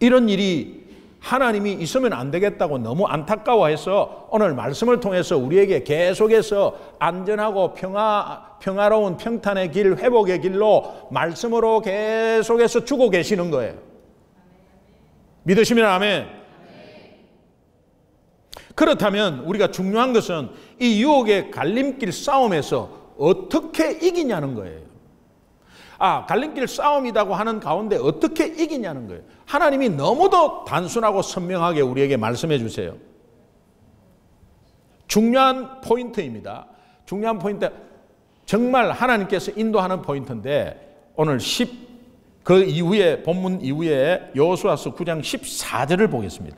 이런 일이 하나님이 있으면 안 되겠다고 너무 안타까워해서 오늘 말씀을 통해서 우리에게 계속해서 안전하고 평화로운 평탄의 길, 회복의 길로 말씀으로 계속해서 주고 계시는 거예요. 믿으시면 아멘. 그렇다면 우리가 중요한 것은 이 유혹의 갈림길 싸움에서 어떻게 이기냐는 거예요. 갈림길 싸움이라고 하는 가운데 어떻게 이기냐는 거예요. 하나님이 너무도 단순하고 선명하게 우리에게 말씀해 주세요. 중요한 포인트입니다. 중요한 포인트, 정말 하나님께서 인도하는 포인트인데 오늘 그 이후에 본문 이후에 여호수아서 9장 14절을 보겠습니다.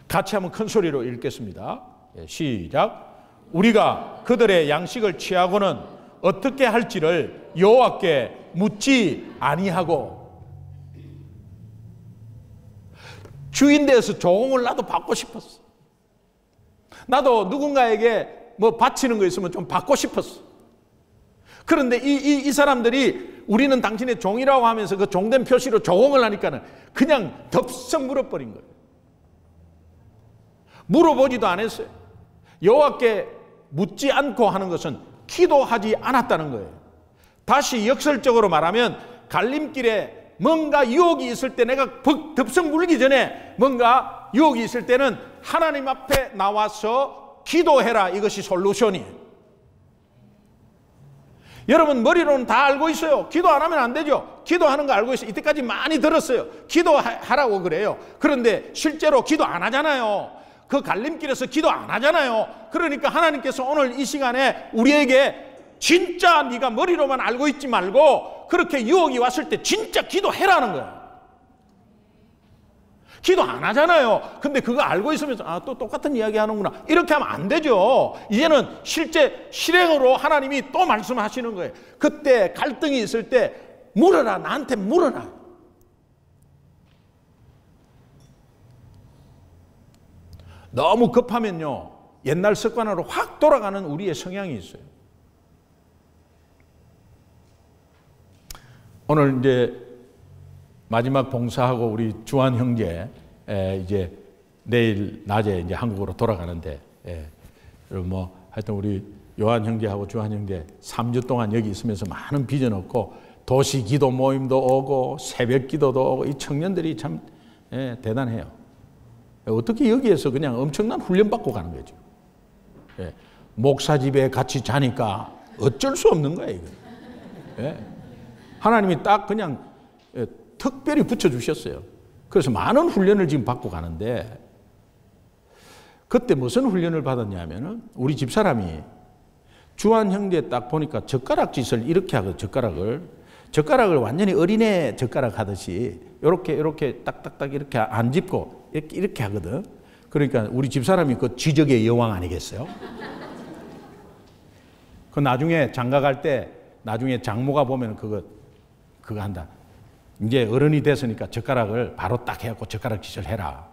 같이 한번 큰 소리로 읽겠습니다. 시작. 우리가 그들의 양식을 취하고는 어떻게 할지를 여호와께 묻지 아니하고. 주인 되어서 조공을 나도 받고 싶었어. 나도 누군가에게 뭐 바치는 거 있으면 좀 받고 싶었어. 그런데 이 사람들이 우리는 당신의 종이라고 하면서 그 종된 표시로 조공을 하니까는 그냥 덥석 물어버린 거예요. 물어보지도 않았어요. 여호와께 묻지 않고 하는 것은 기도하지 않았다는 거예요. 다시 역설적으로 말하면 갈림길에 뭔가 유혹이 있을 때 내가 덥석 물기 전에 뭔가 유혹이 있을 때는 하나님 앞에 나와서 기도해라. 이것이 솔루션이에요. 여러분 머리로는 다 알고 있어요. 기도 안 하면 안 되죠. 기도하는 거 알고 있어요. 이때까지 많이 들었어요. 기도하라고 그래요. 그런데 실제로 기도 안 하잖아요. 그 갈림길에서 기도 안 하잖아요. 그러니까 하나님께서 오늘 이 시간에 우리에게 진짜 네가 머리로만 알고 있지 말고 그렇게 유혹이 왔을 때 진짜 기도해라는 거예요. 기도 안 하잖아요. 근데 그거 알고 있으면서 또 똑같은 이야기 하는구나. 이렇게 하면 안 되죠. 이제는 실제 실행으로 하나님이 또 말씀하시는 거예요. 그때 갈등이 있을 때 물어라. 나한테 물어라. 너무 급하면요 옛날 습관으로 확 돌아가는 우리의 성향이 있어요. 오늘 이제 마지막 봉사하고 우리 주한 형제 이제 내일 낮에 이제 한국으로 돌아가는데 여러분 뭐 하여튼 우리 요한 형제하고 주한 형제 3주 동안 여기 있으면서 많은 비전 얻고 도시 기도 모임도 오고 새벽 기도도 오고 이 청년들이 참 대단해요. 어떻게 여기에서 그냥 엄청난 훈련 받고 가는 거죠. 목사 집에 같이 자니까 어쩔 수 없는 거예요. 하나님이 딱 그냥 특별히 붙여주셨어요. 그래서 많은 훈련을 지금 받고 가는데 그때 무슨 훈련을 받았냐면은 우리 집사람이 주한 형제 딱 보니까 젓가락 짓을 이렇게 하고 젓가락을 완전히 어린애 젓가락 하듯이 이렇게 딱딱딱 이렇게 안 짚고 이렇게 하거든. 그러니까 우리 집사람이 그 지적의 여왕 아니겠어요? 그 나중에 장가 갈 때 나중에 장모가 보면 그거 한다. 이제 어른이 됐으니까 젓가락을 바로 딱 해갖고 젓가락 짓을 해라.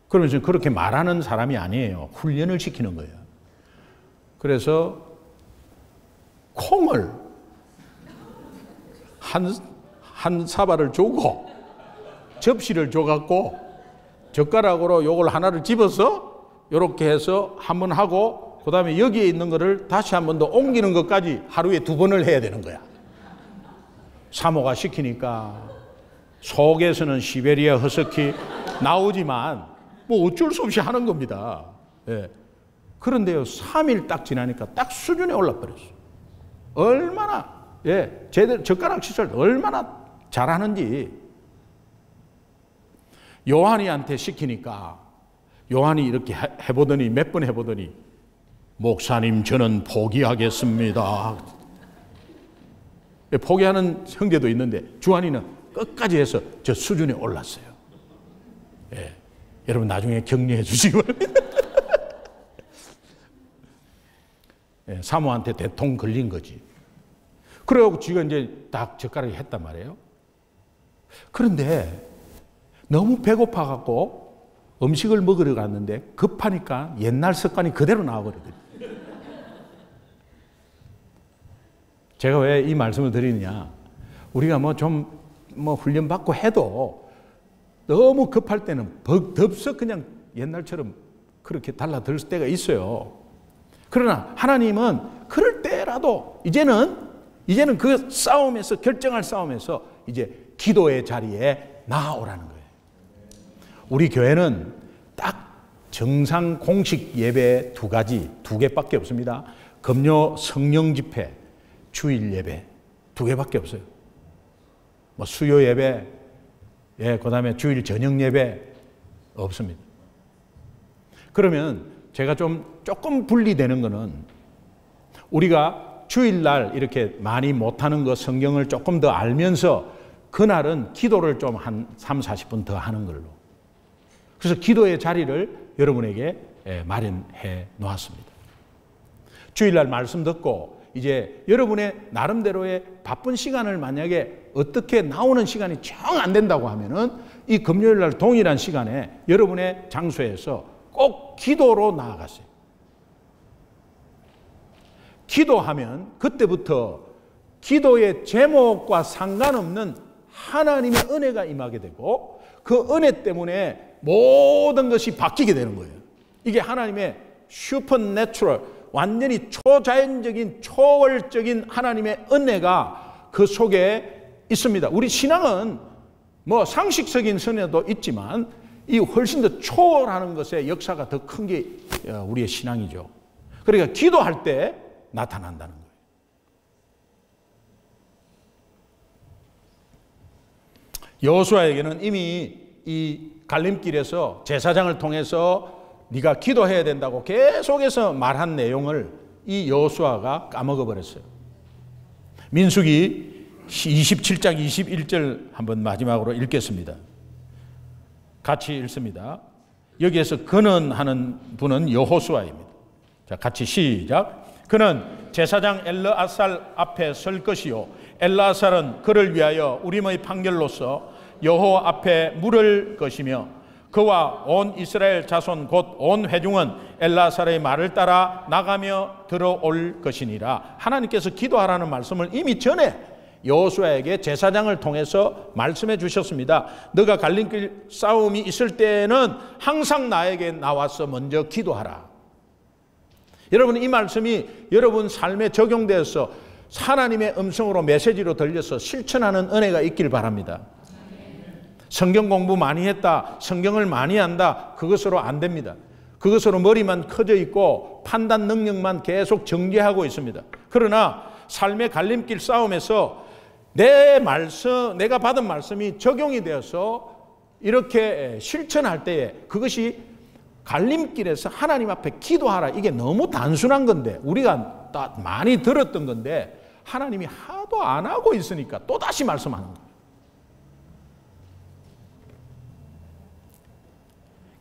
그러면서 그렇게 말하는 사람이 아니에요. 훈련을 시키는 거예요. 그래서 콩을 한 사발을 주고 접시를 줘갖고 젓가락으로 요걸 하나를 집어서 요렇게 해서 한 번 하고 그 다음에 여기에 있는 거를 다시 한 번 더 옮기는 것까지 하루에 2번을 해야 되는 거야. 사모가 시키니까 속에서는 시베리아 허스키 나오지만 뭐 어쩔 수 없이 하는 겁니다. 예. 그런데요, 3일 딱 지나니까 딱 수준에 올라버렸어. 얼마나, 예, 제대로 젓가락 시설 얼마나 잘하는지. 요한이한테 시키니까 요한이 이렇게 해보더니 몇 번 해보더니 목사님 저는 포기하겠습니다. 포기하는 형제도 있는데 주한이는 끝까지 해서 저 수준에 올랐어요. 예. 여러분 나중에 격려해 주시기 바랍니다. 예, 사모한테 대통 걸린 거지. 그래갖고 지가 이제 딱 젓가락이 했단 말이에요. 그런데 너무 배고파갖고 음식을 먹으러 갔는데 급하니까 옛날 습관이 그대로 나와버리거든요. 제가 왜 이 말씀을 드리느냐. 우리가 뭐 좀 훈련받고 해도 너무 급할 때는 덥석 그냥 옛날처럼 그렇게 달라들 때가 있어요. 그러나 하나님은 그럴 때라도 이제는 그 싸움에서 결정할 싸움에서 이제 기도의 자리에 나아오라는 거예요. 우리 교회는 딱 정상 공식 예배 두 개밖에 없습니다. 금요 성령 집회, 주일 예배 2개밖에 없어요. 뭐 수요 예배, 예, 그다음에 주일 저녁 예배 없습니다. 그러면 제가 조금 분리되는 거는 우리가 주일날 이렇게 많이 못하는 거 성경을 조금 더 알면서 그날은 기도를 좀 한 30-40분 더 하는 걸로. 그래서 기도의 자리를 여러분에게 마련해 놓았습니다. 주일날 말씀 듣고 이제 여러분의 나름대로의 바쁜 시간을 만약에 어떻게 나오는 시간이 정 안 된다고 하면은 이 금요일날 동일한 시간에 여러분의 장소에서 꼭 기도로 나아가세요. 기도하면 그때부터 기도의 제목과 상관없는 하나님의 은혜가 임하게 되고 그 은혜 때문에 모든 것이 바뀌게 되는 거예요. 이게 하나님의 슈퍼내추럴, 완전히 초자연적인 초월적인 하나님의 은혜가 그 속에 있습니다. 우리 신앙은 뭐 상식적인 선에도 있지만 이 훨씬 더 초월하는 것의 역사가 더 큰 게 우리의 신앙이죠. 그러니까 기도할 때 나타난다는 거예요. 여호수아에게는 이미 이 갈림길에서 제사장을 통해서 네가 기도해야 된다고 계속해서 말한 내용을 이 여호수아가 까먹어 버렸어요. 민수기 27장 21절 한번 마지막으로 읽겠습니다. 같이 읽습니다. 여기에서 그는 하는 분은 여호수아입니다. 자, 같이 시작. 그는 제사장 엘르아살 앞에 설 것이요 엘르아살은 그를 위하여 우림의 판결로서 여호와 앞에 물을 것이며 그와 온 이스라엘 자손 곧 온 회중은 엘르아살의 말을 따라 나가며 들어올 것이니라. 하나님께서 기도하라는 말씀을 이미 전에 여호수아에게 제사장을 통해서 말씀해 주셨습니다. 너가 갈림길 싸움이 있을 때에는 항상 나에게 나와서 먼저 기도하라. 여러분, 이 말씀이 여러분 삶에 적용되어서 하나님의 음성으로 메시지로 들려서 실천하는 은혜가 있길 바랍니다. 성경 공부 많이 했다, 성경을 많이 한다, 그것으로 안 됩니다. 그것으로 머리만 커져 있고 판단 능력만 계속 정죄하고 있습니다. 그러나 삶의 갈림길 싸움에서 내가 받은 말씀이 적용이 되어서 이렇게 실천할 때에 그것이 갈림길에서 하나님 앞에 기도하라, 이게 너무 단순한 건데, 우리가 많이 들었던 건데 하나님이 하도 안 하고 있으니까 또다시 말씀하는 거예요.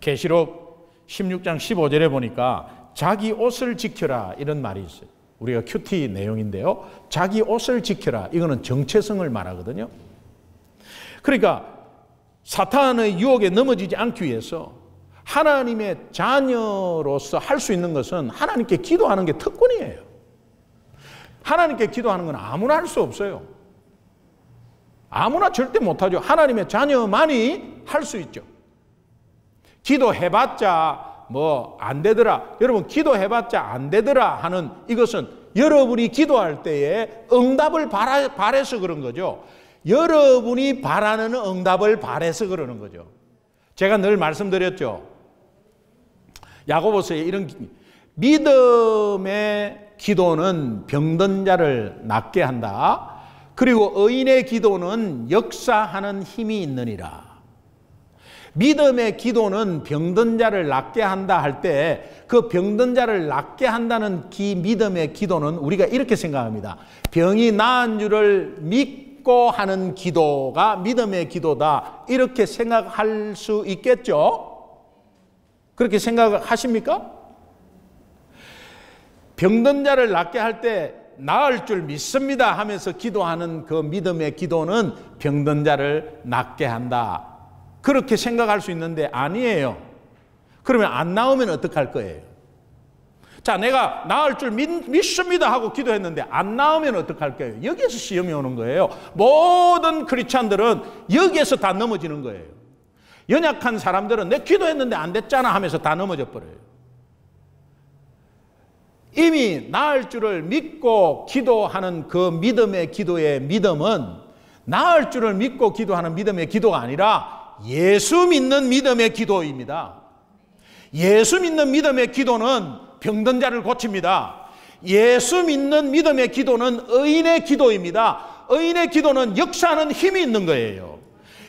계시록 16장 15절에 보니까 자기 옷을 지켜라 이런 말이 있어요. 우리가 큐티 내용인데요. 자기 옷을 지켜라, 이거는 정체성을 말하거든요. 그러니까 사탄의 유혹에 넘어지지 않기 위해서 하나님의 자녀로서 할 수 있는 것은 하나님께 기도하는 게 특권이에요. 하나님께 기도하는 건 아무나 할 수 없어요. 아무나 절대 못하죠. 하나님의 자녀만이 할 수 있죠. 기도해봤자 뭐 안 되더라. 여러분 기도해봤자 안 되더라 하는 이것은 여러분이 기도할 때에 응답을 바라서 그런 거죠. 여러분이 바라는 응답을 바라서 그러는 거죠. 제가 늘 말씀드렸죠. 야고보서에 이런 믿음의 기도는 병든 자를 낫게 한다. 그리고 의인의 기도는 역사하는 힘이 있느니라. 믿음의 기도는 병든 자를 낫게 한다 할 때 그 병든 자를 낫게 한다는 믿음의 기도는 우리가 이렇게 생각합니다. 병이 나은 줄을 믿고 하는 기도가 믿음의 기도다. 이렇게 생각할 수 있겠죠? 그렇게 생각하십니까? 병든 자를 낫게 할 때 나을 줄 믿습니다 하면서 기도하는 그 믿음의 기도는 병든 자를 낫게 한다. 그렇게 생각할 수 있는데 아니에요. 그러면 안 나오면 어떡할 거예요? 자, 내가 나을 줄 믿습니다 하고 기도했는데 안 나오면 어떡할 거예요? 여기에서 시험이 오는 거예요. 모든 크리스찬들은 여기에서 다 넘어지는 거예요. 연약한 사람들은 내 기도했는데 안 됐잖아 하면서 다 넘어져 버려요. 이미 나을 줄을 믿고 기도하는 그 믿음의 기도의 믿음은 나을 줄을 믿고 기도하는 믿음의 기도가 아니라 예수 믿는 믿음의 기도입니다. 예수 믿는 믿음의 기도는 병든 자를 고칩니다. 예수 믿는 믿음의 기도는 의인의 기도입니다. 의인의 기도는 역사하는 힘이 있는 거예요.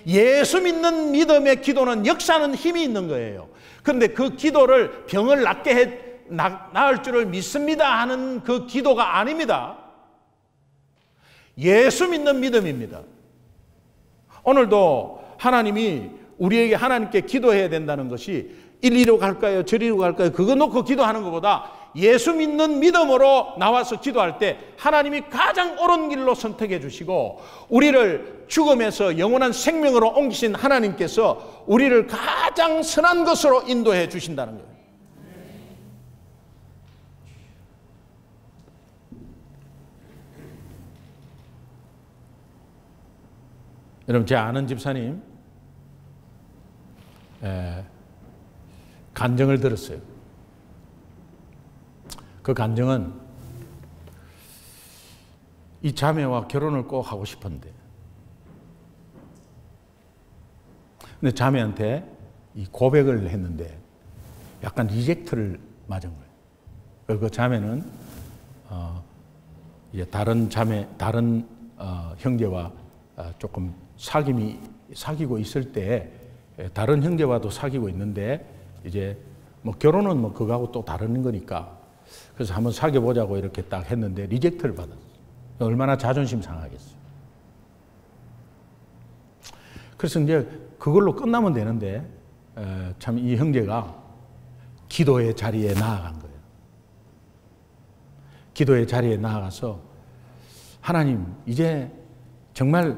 예수 믿는 믿음의 기도는 역사하는 힘이 있는 거예요. 그런데 그 기도를 병을 나을 줄을 믿습니다 하는 그 기도가 아닙니다. 예수 믿는 믿음입니다. 오늘도 하나님이 우리에게 하나님께 기도해야 된다는 것이 이리로 갈까요? 저리로 갈까요? 그거 놓고 기도하는 것보다 예수 믿는 믿음으로 나와서 기도할 때 하나님이 가장 옳은 길로 선택해 주시고 우리를 죽음에서 영원한 생명으로 옮기신 하나님께서 우리를 가장 선한 것으로 인도해 주신다는 거예요. 여러분, 제 아는 집사님 간증을 들었어요. 그 간증은 이 자매와 결혼을 꼭 하고 싶었는데 근데 자매한테 이 고백을 했는데 약간 리젝트를 맞은 거예요. 그리고 그 자매는 이제 다른 형제와 조금 사귀고 있을 때 다른 형제와도 사귀고 있는데 이제 뭐 결혼은 뭐 그거하고 또 다른 거니까 그래서 한번 사귀어 보자고 이렇게 딱 했는데 리젝트를 받았어요. 얼마나 자존심 상하겠어요. 그래서 이제 그걸로 끝나면 되는데 참 이 형제가 기도의 자리에 나아간 거예요. 기도의 자리에 나아가서 하나님, 이제 정말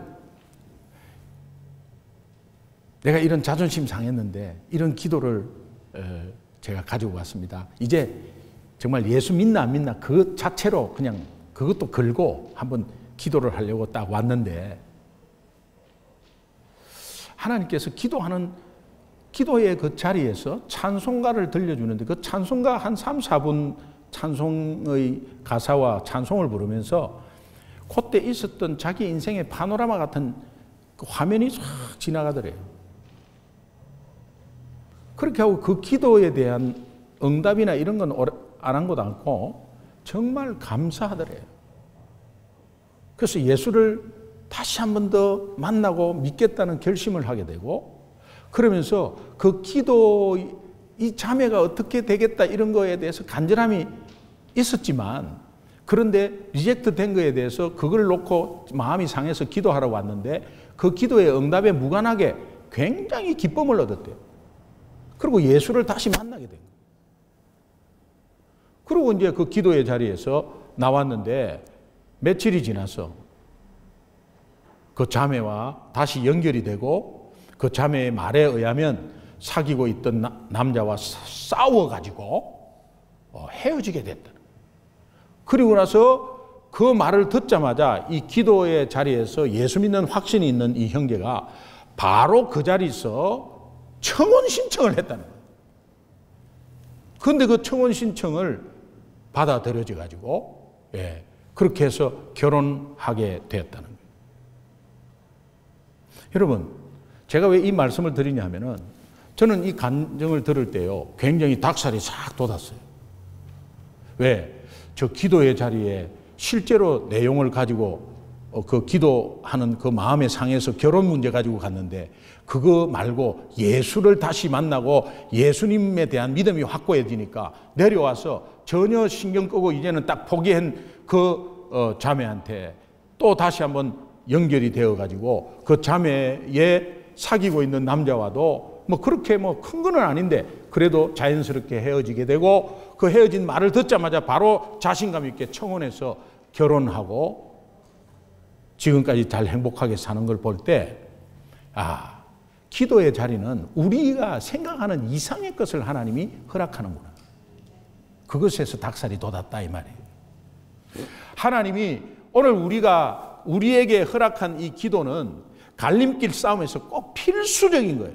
내가 이런 자존심 상했는데 이런 기도를 제가 가지고 왔습니다. 이제 정말 예수 믿나 안 믿나 그 자체로 그냥 그것도 걸고 한번 기도를 하려고 딱 왔는데 하나님께서 기도의 그 자리에서 찬송가를 들려주는데 그 찬송가 한 3, 4분 찬송의 가사와 찬송을 부르면서 그때 있었던 자기 인생의 파노라마 같은 그 화면이 싹 지나가더래요. 그렇게 하고 그 기도에 대한 응답이나 이런 건 아랑곳 않고 정말 감사하더래요. 그래서 예수를 다시 한 번 더 만나고 믿겠다는 결심을 하게 되고 그러면서 그 기도, 이 자매가 어떻게 되겠다 이런 거에 대해서 간절함이 있었지만 그런데 리젝트 된 거에 대해서 그걸 놓고 마음이 상해서 기도하러 왔는데 그 기도의 응답에 무관하게 굉장히 기쁨을 얻었대요. 그리고 예수를 다시 만나게 된 거예요. 그리고 이제 그 기도의 자리에서 나왔는데 며칠이 지나서 그 자매와 다시 연결이 되고 그 자매의 말에 의하면 사귀고 있던 남자와 싸워가지고 헤어지게 됐다. 그리고 나서 그 말을 듣자마자 이 기도의 자리에서 예수 믿는 확신이 있는 이 형제가 바로 그 자리에서 청혼 신청을 했다는 거예요. 그런데 그 청혼 신청을 받아들여져 가지고 그렇게 해서 결혼하게 되었다는 거예요. 여러분, 제가 왜 이 말씀을 드리냐 하면은 저는 이 간증을 들을 때요 굉장히 닭살이 싹 돋았어요. 왜? 저 기도의 자리에 실제로 내용을 가지고 그 기도하는 그 마음의 상에서 결혼 문제 가지고 갔는데 그거 말고 예수를 다시 만나고 예수님에 대한 믿음이 확고해지니까 내려와서 전혀 신경 끄고 이제는 딱 포기한 그 자매한테 또 다시 한번 연결이 되어 가지고 그 자매에 사귀고 있는 남자와도 뭐 그렇게 뭐 큰 거는 아닌데 그래도 자연스럽게 헤어지게 되고 그 헤어진 말을 듣자마자 바로 자신감 있게 청혼해서 결혼하고 지금까지 잘 행복하게 사는 걸 볼 때 기도의 자리는 우리가 생각하는 이상의 것을 하나님이 허락하는구나. 그것에서 닭살이 돋았다 이 말이에요. 하나님이 오늘 우리에게 허락한 이 기도는 갈림길 싸움에서 꼭 필수적인 거예요.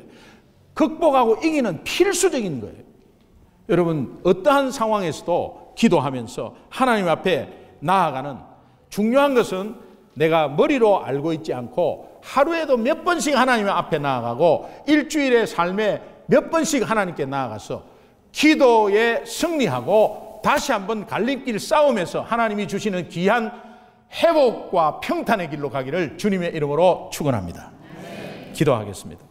극복하고 이기는 필수적인 거예요. 여러분, 어떠한 상황에서도 기도하면서 하나님 앞에 나아가는 중요한 것은 내가 머리로 알고 있지 않고 하루에도 몇 번씩 하나님 앞에 나아가고 일주일의 삶에 몇 번씩 하나님께 나아가서 기도에 승리하고 다시 한번 갈림길 싸움에서 하나님이 주시는 귀한 회복과 평탄의 길로 가기를 주님의 이름으로 축원합니다. 기도하겠습니다.